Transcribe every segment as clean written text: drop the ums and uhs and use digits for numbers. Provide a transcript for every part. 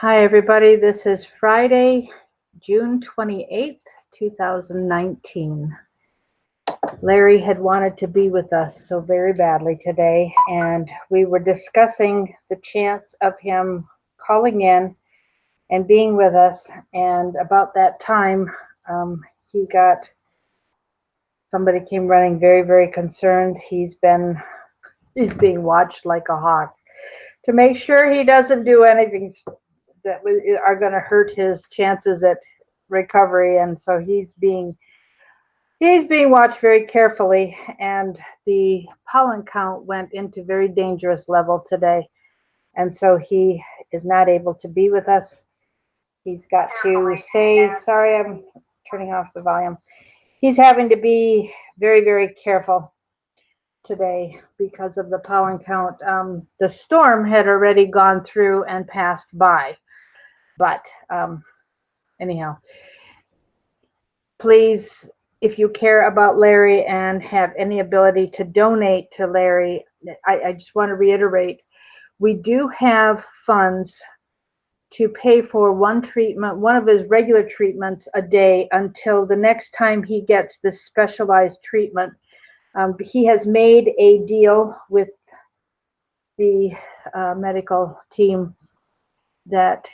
Hi, everybody. This is Friday, June 28th, 2019. Larry had wanted to be with us so very badly today, and we were discussing the chance of him calling in and being with us. And about that time, somebody came running very, very concerned. He's being watched like a hawk to make sure he doesn't do anything that are going to hurt his chances at recovery, and so he's being watched very carefully. And the pollen count went into very dangerous level today, and so he is not able to be with us. He's got to say, sorry, I'm turning off the volume. He's having to be very, very careful today because of the pollen count. The storm had already gone through and passed by. But anyhow, please, if you care about Larry and have any ability to donate to Larry, I just want to reiterate, we do have funds to pay for one of his regular treatments a day until the next time he gets this specialized treatment. He has made a deal with the medical team that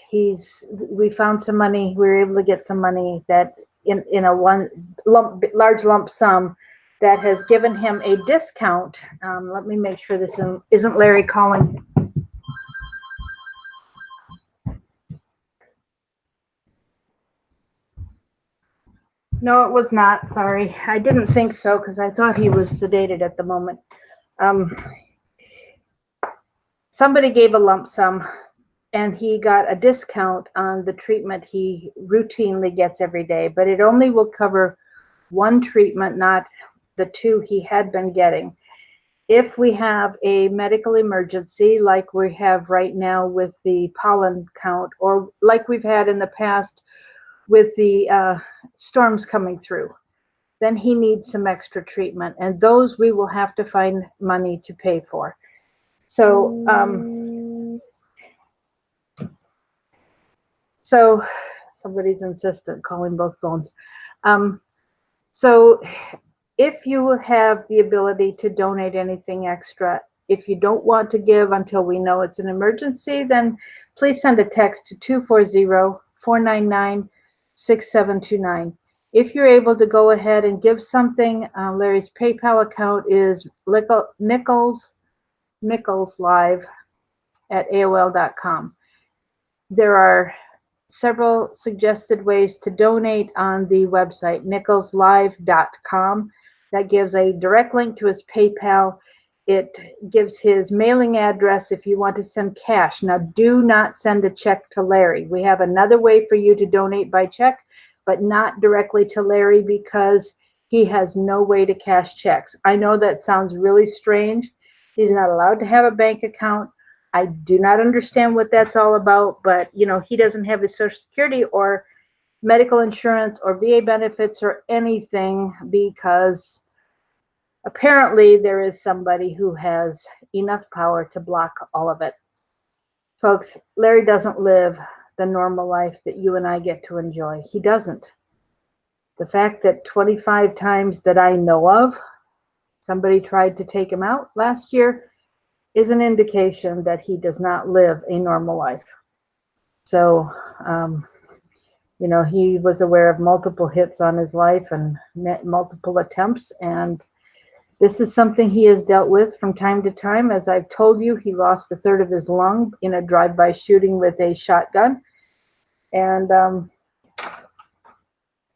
we found some money. We were able to get some money that in a large lump sum that has given him a discount. Let me make sure this isn't Larry calling. No, it was not. Sorry. I didn't think so because I thought he was sedated at the moment. Somebody gave a lump sum, and he got a discount on the treatment he routinely gets every day, but it only will cover one treatment, not the two he had been getting. If we have a medical emergency like we have right now with the pollen count, or like we've had in the past with the storms coming through, then he needs some extra treatment, and those we will have to find money to pay for. So somebody's insistent, calling both phones. So if you have the ability to donate anything extra, if you don't want to give until we know it's an emergency, then please send a text to 240-499-6729. If you're able to go ahead and give something, Larry's PayPal account is nickolslive@aol.com. There are several suggested ways to donate on the website, nickolslive.com. That gives a direct link to his PayPal. It gives his mailing address if you want to send cash. Now, do not send a check to Larry. We have another way for you to donate by check, but not directly to Larry because he has no way to cash checks. I know that sounds really strange. He's not allowed to have a bank account. I do not understand what that's all about, but he doesn't have his Social Security or medical insurance or VA benefits or anything because apparently there is somebody who has enough power to block all of it. Folks, Larry doesn't live the normal life that you and I get to enjoy. He doesn't. The fact that 25 times that I know of, somebody tried to take him out last year is an indication that he does not live a normal life. So, he was aware of multiple hits on his life and multiple attempts. And this is something he has dealt with from time to time. As I've told you, he lost a third of his lung in a drive-by shooting with a shotgun. And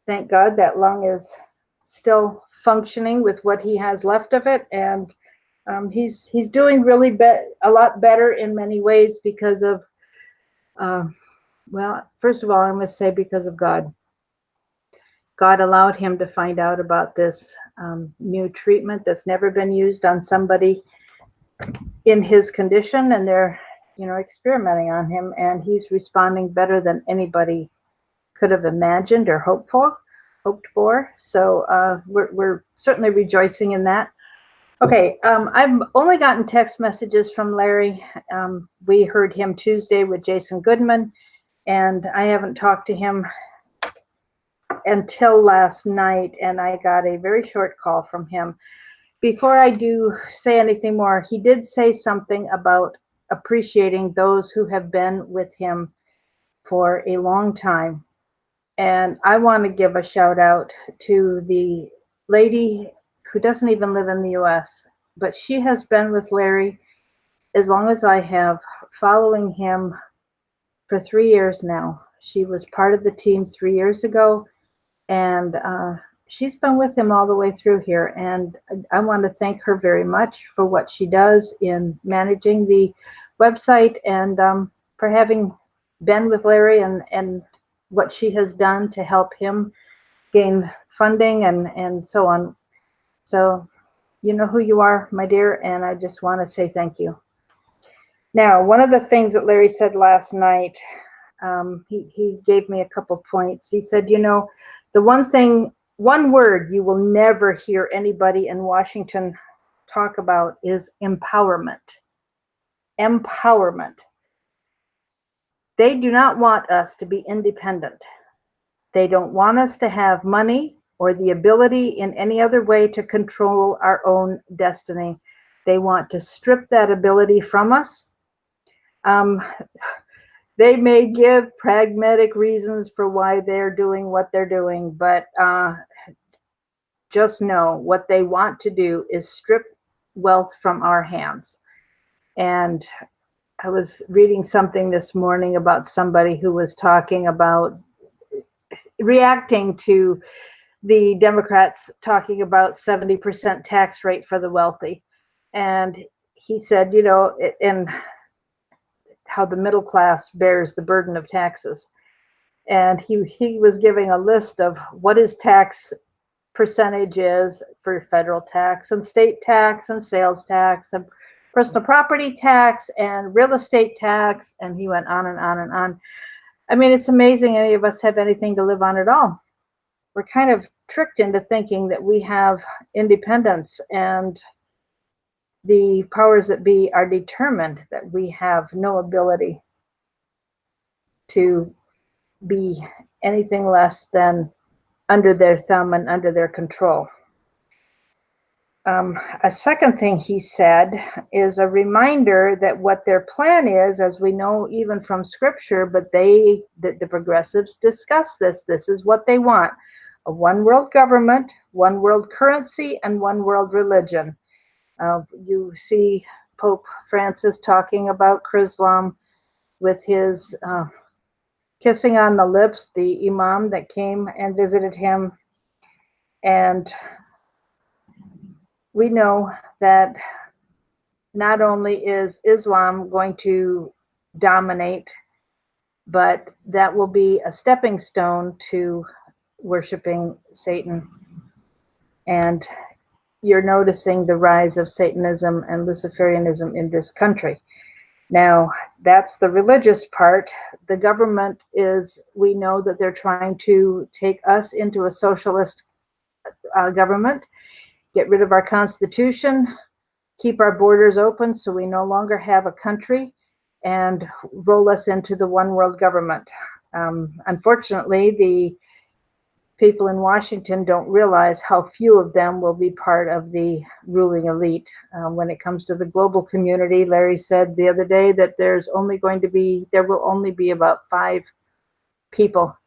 thank God that lung is still functioning with what he has left of it. And he's doing really a lot better in many ways because of, first of all, I must say because of God. God allowed him to find out about this new treatment that's never been used on somebody in his condition, and they're, experimenting on him, and he's responding better than anybody could have imagined or hoped for. So we're certainly rejoicing in that. Okay, I've only gotten text messages from Larry. We heard him Tuesday with Jason Goodman. And I haven't talked to him until last night, and I got a very short call from him. Before I do say anything more, he did say something about appreciating those who have been with him for a long time. And I want to give a shout out to the lady who doesn't even live in the US, but she has been with Larry as long as I have, following him for 3 years now. She was part of the team 3 years ago, and she's been with him all the way through here. And I want to thank her very much for what she does in managing the website, and for having been with Larry, and what she has done to help him gain funding and so on. So you know who you are, my dear, and I just want to say thank you. Now, one of the things that Larry said last night, he gave me a couple points. He said, you know, the one word you will never hear anybody in Washington talk about is empowerment. Empowerment. They do not want us to be independent. They don't want us to have money or the ability in any other way to control our own destiny. They want to strip that ability from us. They may give pragmatic reasons for why they're doing what they're doing, but just know what they want to do is strip wealth from our hands. And I was reading something this morning about somebody who was talking about reacting to the Democrats talking about 70% tax rate for the wealthy. And he said, you know, and how the middle class bears the burden of taxes. And he was giving a list of what his tax percentage is for federal tax and state tax and sales tax and personal property tax and real estate tax. And he went on and on and on. I mean, it's amazing any of us have anything to live on at all. We're kind of tricked into thinking that we have independence, and the powers that be are determined that we have no ability to be anything less than under their thumb and under their control. A second thing he said is a reminder that what their plan is, as we know even from scripture, but the progressives discuss this is what they want: a one world government, one world currency, and one world religion. You see Pope Francis talking about Chrislam with his kissing on the lips, the imam that came and visited him. And we know that not only is Islam going to dominate, but that will be a stepping stone to worshiping Satan. And you're noticing the rise of Satanism and Luciferianism in this country. Now, that's the religious part. The government is, we know that they're trying to take us into a socialist government, get rid of our Constitution, keep our borders open so we no longer have a country, and roll us into the one world government. Unfortunately, the people in Washington don't realize how few of them will be part of the ruling elite. When it comes to the global community, Larry said the other day that there will only be about 5 people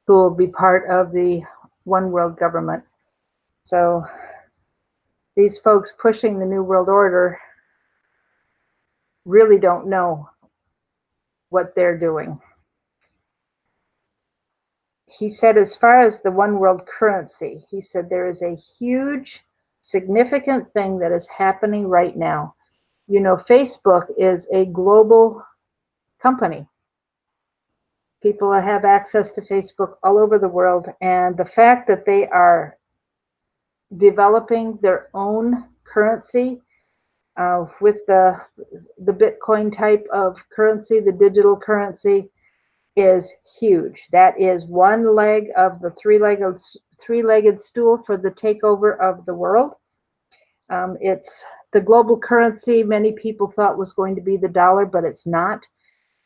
who will be part of the one world government. So these folks pushing the New World Order really don't know what they're doing. He said, as far as the one world currency, he said there is a huge, significant thing that is happening right now. You know, Facebook is a global company. People have access to Facebook all over the world, and the fact that they are developing their own currency with the Bitcoin type of currency, the digital currency, is huge. That is one leg of the three-legged stool for the takeover of the world. It's the global currency many people thought was going to be the dollar, but it's not.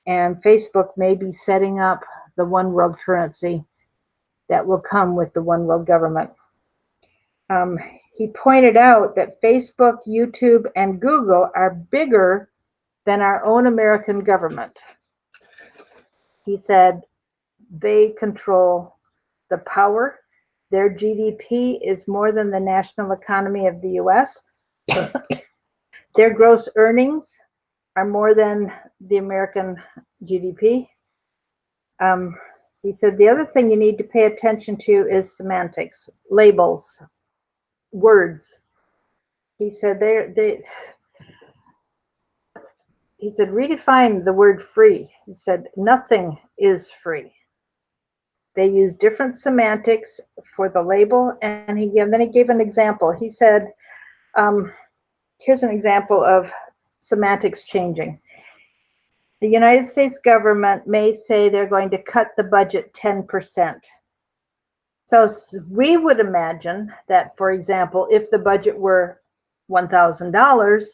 and Facebook may be setting up the one world currency that will come with the one world government. He pointed out that Facebook, YouTube, and Google are bigger than our own American government. He said they control the power. Their GDP is more than the national economy of the US. Their gross earnings are more than the American GDP. He said the other thing you need to pay attention to is semantics, labels, words. He said he said redefine the word free. He said nothing is free. They use different semantics for the label, and then he gave an example. He said, here's an example of semantics changing. The United States government may say they're going to cut the budget 10%. So we would imagine that, for example, if the budget were $1,000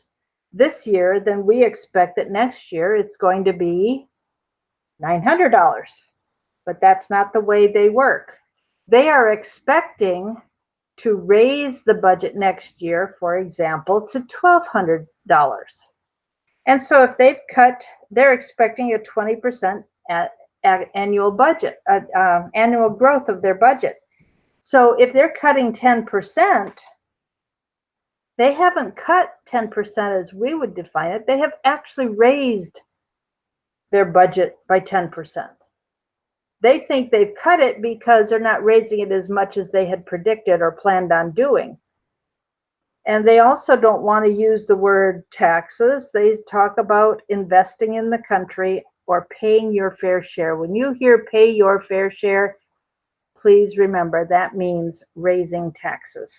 this year, then we expect that next year it's going to be $900. But that's not the way they work. They are expecting to raise the budget next year, for example, to $1,200. And so if they've cut, they're expecting a 20% annual budget, annual growth of their budget. So if they're cutting 10%, they haven't cut 10% as we would define it. They have actually raised their budget by 10%. They think they've cut it because they're not raising it as much as they had predicted or planned on doing. And they also don't want to use the word taxes. They talk about investing in the country or paying your fair share. When you hear pay your fair share, please remember that means raising taxes.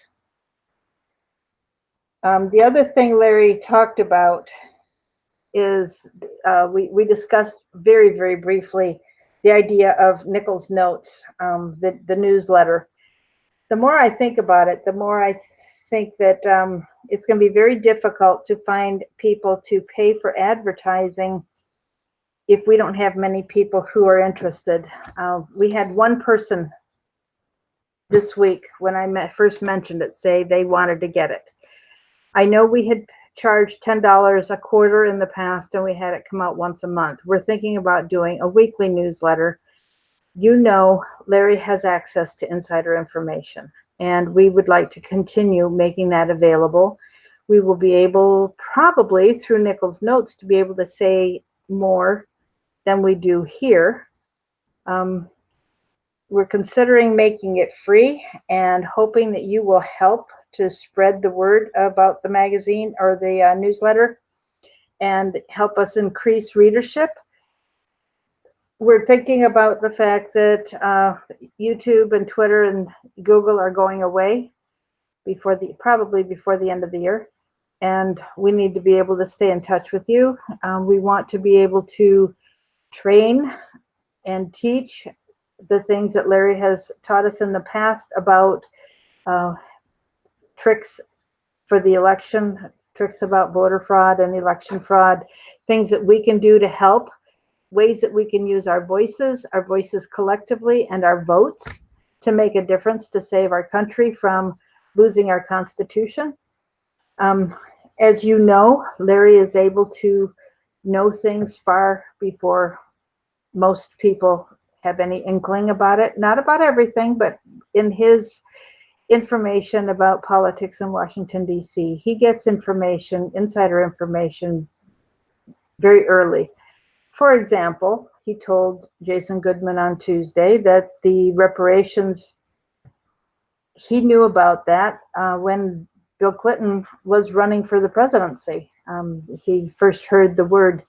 The other thing Larry talked about is we discussed very, very briefly the idea of Nichols Notes, the newsletter. The more I think about it, the more I think that it's going to be very difficult to find people to pay for advertising if we don't have many people who are interested. We had one person this week when I first mentioned it say they wanted to get it. I know we had charged $10 a quarter in the past and we had it come out once a month. We're thinking about doing a weekly newsletter. You know, Larry has access to insider information and we would like to continue making that available. We will be able, probably through Nichols Notes, to be able to say more than we do here. We're considering making it free and hoping that you will help to spread the word about the magazine or the newsletter and help us increase readership. We're thinking about the fact that YouTube and Twitter and Google are going away probably before the end of the year. And we need to be able to stay in touch with you. We want to be able to train and teach the things that Larry has taught us in the past about tricks for the election, tricks about voter fraud and election fraud, things that we can do to help, ways that we can use our voices collectively and our votes to make a difference to save our country from losing our Constitution. As you know, Larry is able to know things far before most people have any inkling about it. Not about everything, but in his information about politics in Washington, D.C. He gets information, insider information, very early. For example, he told Jason Goodman on Tuesday that the reparations, he knew about that when Bill Clinton was running for the presidency. He first heard the word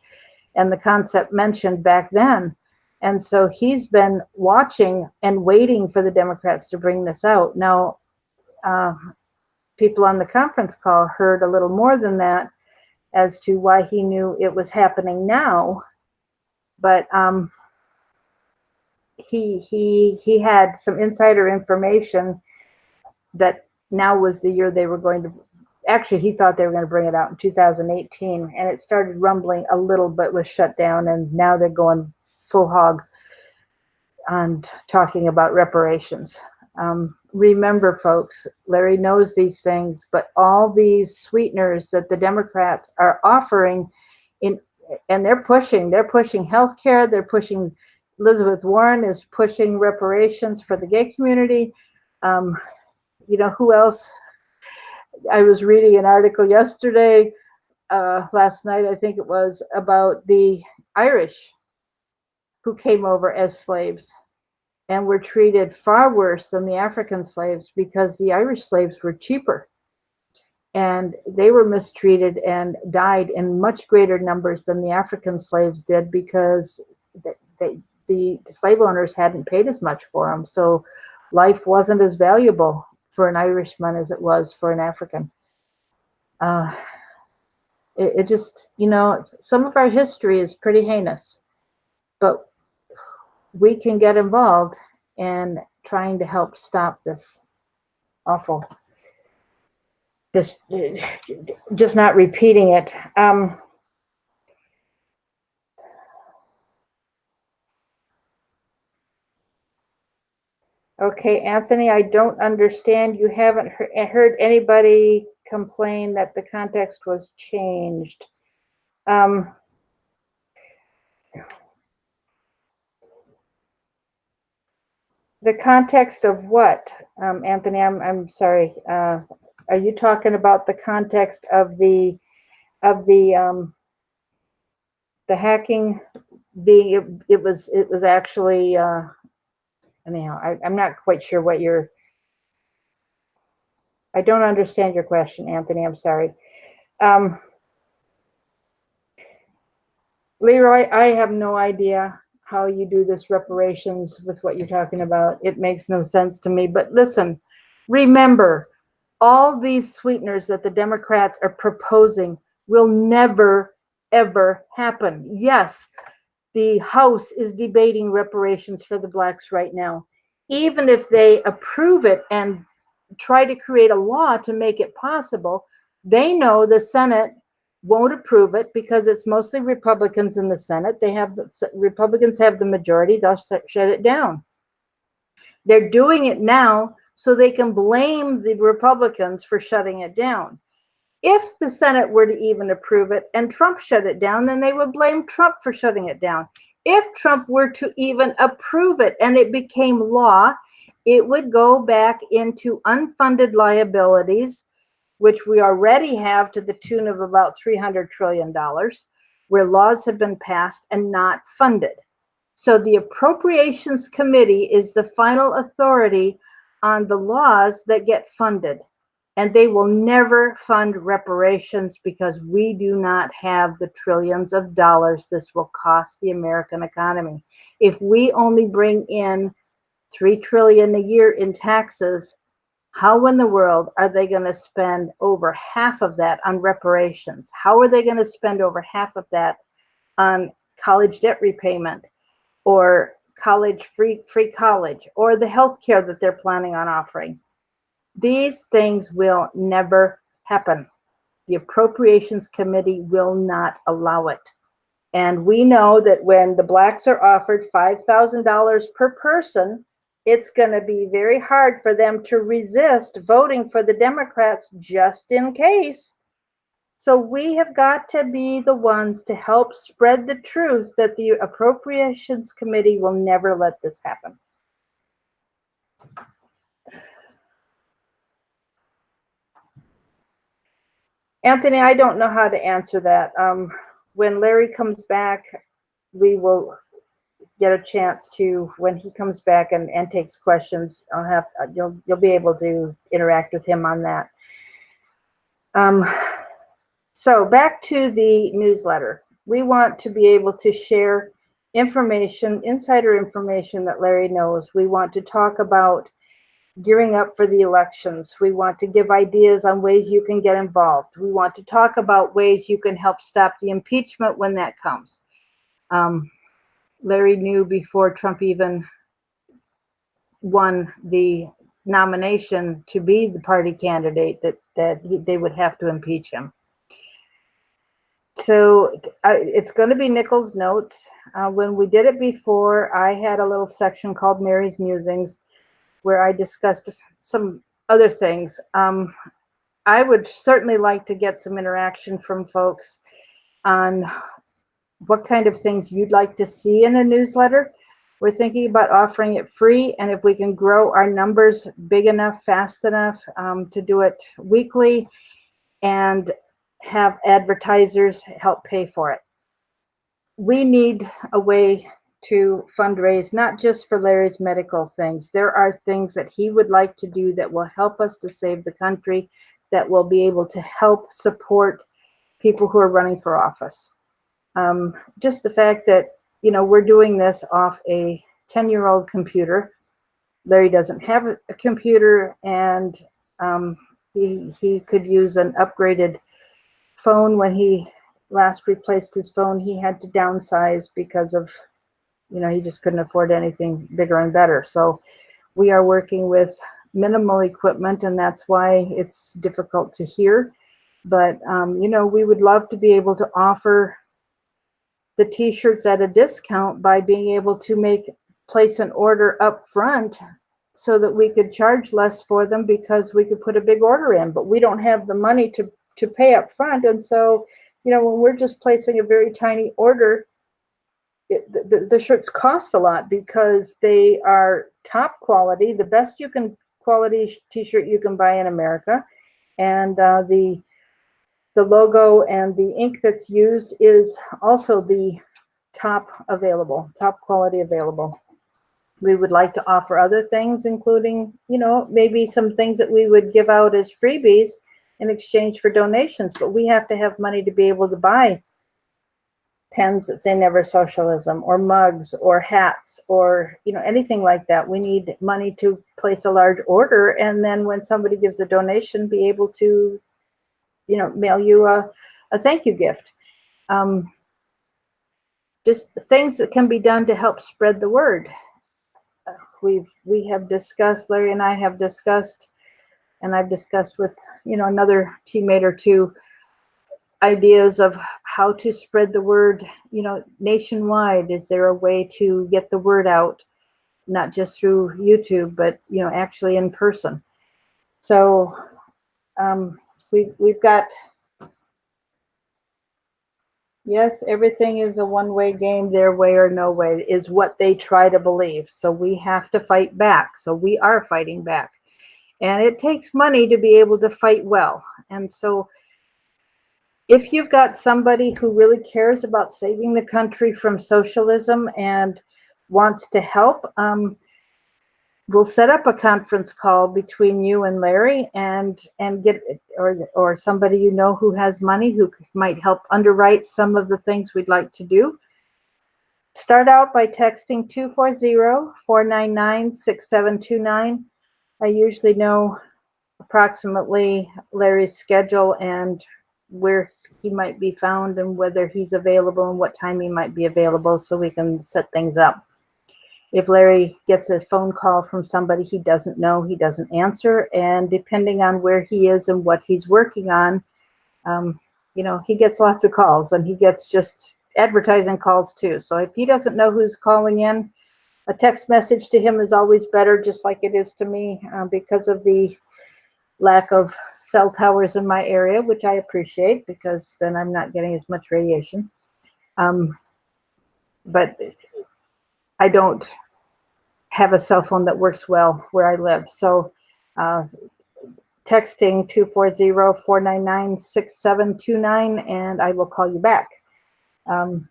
and the concept mentioned back then. And so he's been watching and waiting for the Democrats to bring this out. Now, people on the conference call heard a little more than that as to why he knew it was happening now. But he had some insider information that now was the year they were going to actually, he thought they were going to bring it out in 2018, and it started rumbling a little, but was shut down, and now they're going full hog on talking about reparations. Remember, folks, Larry knows these things, but all these sweeteners that the Democrats are offering and they're pushing healthcare, they're pushing, Elizabeth Warren is pushing reparations for the gay community. Who else? I was reading an article yesterday, last night, I think it was, about the Irish who came over as slaves and were treated far worse than the African slaves because the Irish slaves were cheaper. And they were mistreated and died in much greater numbers than the African slaves did because the slave owners hadn't paid as much for them. So life wasn't as valuable for an Irishman as it was for an African. It just, some of our history is pretty heinous, but we can get involved in trying to help stop this awful, just not repeating it. Okay, Anthony, I don't understand. You haven't heard anybody complain that the context was changed. The context of what, Anthony? I'm sorry. Are you talking about the context of the hacking being? It was actually. Anyhow, I'm not quite sure what you're. I don't understand your question, Anthony. I'm sorry. Leroy, I have no idea how you do this reparations with what you're talking about. It makes no sense to me. But listen, remember, all these sweeteners that the Democrats are proposing will never, ever happen. Yes, the House is debating reparations for the blacks right now. Even if they approve it and try to create a law to make it possible, they know the Senate won't approve it because it's mostly Republicans in the Senate. Republicans have the majority. They'll shut it down. They're doing it now so they can blame the Republicans for shutting it down. If the Senate were to even approve it and Trump shut it down, then they would blame Trump for shutting it down. If Trump were to even approve it and it became law, it would go back into unfunded liabilities, which we already have to the tune of about $300 trillion, where laws have been passed and not funded. So the Appropriations Committee is the final authority on the laws that get funded. And they will never fund reparations because we do not have the trillions of dollars this will cost the American economy. If we only bring in $3 trillion a year in taxes, how in the world are they going to spend over half of that on reparations? How are they going to spend over half of that on college debt repayment or free college or the health care that they're planning on offering? These things will never happen. The Appropriations Committee will not allow it. And we know that when the blacks are offered $5,000 per person, it's going to be very hard for them to resist voting for the Democrats just in case. So we have got to be the ones to help spread the truth that the Appropriations Committee will never let this happen. Anthony, I don't know how to answer that. When Larry comes back, we will get a chance to, when he comes back and takes questions, you'll be able to interact with him on that. So back to the newsletter. We want to be able to share information, insider information that Larry knows. We want to talk about gearing up for the elections. We want to give ideas on ways you can get involved. We want to talk about ways you can help stop the impeachment when that comes. Larry knew before Trump even won the nomination to be the party candidate, they would have to impeach him. So it's going to be Nichols Notes. When we did it before, I had a little section called Mary's Musings where I discussed some other things. I would certainly like to get some interaction from folks on what kind of things you'd like to see in a newsletter. We're thinking about offering it free, and if we can grow our numbers big enough, fast enough to do it weekly and have advertisers help pay for it. We need a way to fundraise, not just for Larry's medical things. There are things that he would like to do that will help us to save the country, that will be able to help support people who are running for office. Just the fact that, you know, we're doing this off a 10-year-old computer. Larry doesn't have a computer, and he could use an upgraded phone. When he last replaced his phone, he had to downsize because of, you know, he just couldn't afford anything bigger and better. So we are working with minimal equipment, and that's why it's difficult to hear. But, you know, we would love to be able to offer the t-shirts at a discount by being able to place an order up front so that we could charge less for them, because we could put a big order in, but we don't have the money to pay up front. And so, you know, when we're just placing a very tiny order, the shirts cost a lot because they are top quality, the best quality t-shirt you can buy in America. And the logo and the ink that's used is also the top quality available. We would like to offer other things, including, you know, maybe some things that we would give out as freebies in exchange for donations, but we have to have money to be able to buy pens that say Never Socialism, or mugs, or hats, or, you know, anything like that. We need money to place a large order, and then when somebody gives a donation, be able to, you know, mail you a thank you gift. Just things that can be done to help spread the word. We have discussed, Larry and I have discussed, and I've discussed with, you know, another teammate or two, ideas of how to spread the word, you know, nationwide. Is there a way to get the word out, not just through YouTube, but, you know, actually in person? So we've got, yes, everything is a one-way game, their way or no way, is what they try to believe. So we have to fight back. So we are fighting back. And it takes money to be able to fight well. And so if you've got somebody who really cares about saving the country from socialism and wants to help, we'll set up a conference call between you and Larry, and get, or somebody you know who has money who might help underwrite some of the things we'd like to do. Start out by texting 240-499-6729. I usually know approximately Larry's schedule and where he might be found and whether he's available and what time he might be available, so we can set things up. If Larry gets a phone call from somebody he doesn't know, he doesn't answer. And depending on where he is and what he's working on, you know, he gets lots of calls, and he gets just advertising calls too. So if he doesn't know who's calling in, a text message to him is always better, just like it is to me, because of the lack of cell towers in my area, which I appreciate, because then I'm not getting as much radiation. But I don't have a cell phone that works well where I live. So texting 240-499-6729, and I will call you back. I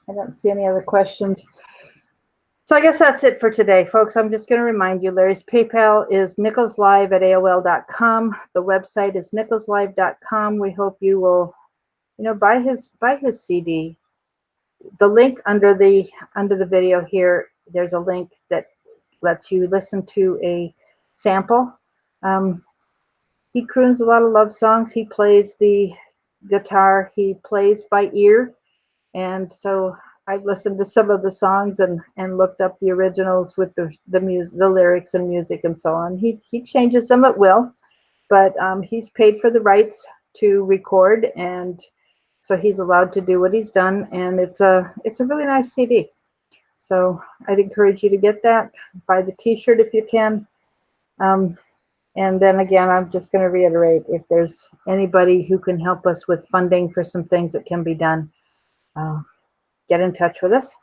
don't see any other questions. So I guess that's it for today, folks. I'm just going to remind you, Larry's PayPal is nicholslive@aol.com. The website is nicholslive.com. We hope you will, you know, buy his CD. The link under the video here, there's a link that lets you listen to a sample. He croons a lot of love songs. He plays the guitar. He plays by ear. And so I've listened to some of the songs and looked up the originals with the music, the lyrics and music and so on. He changes them at will, but he's paid for the rights to record, and so he's allowed to do what he's done. And it's a really nice CD. So I'd encourage you to get that. Buy the T-shirt if you can. And then again, I'm just going to reiterate, if there's anybody who can help us with funding for some things that can be done, get in touch with us.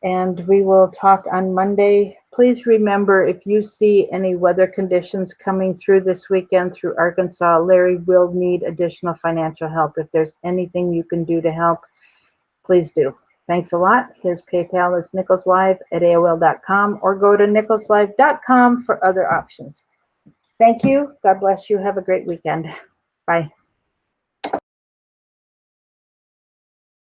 And we will talk on Monday. Please remember, if you see any weather conditions coming through this weekend through Arkansas, Larry will need additional financial help. If there's anything you can do to help, please do. Thanks a lot. His PayPal is nicholslive@aol.com, or go to nicholslive.com for other options. Thank you. God bless you. Have a great weekend. Bye.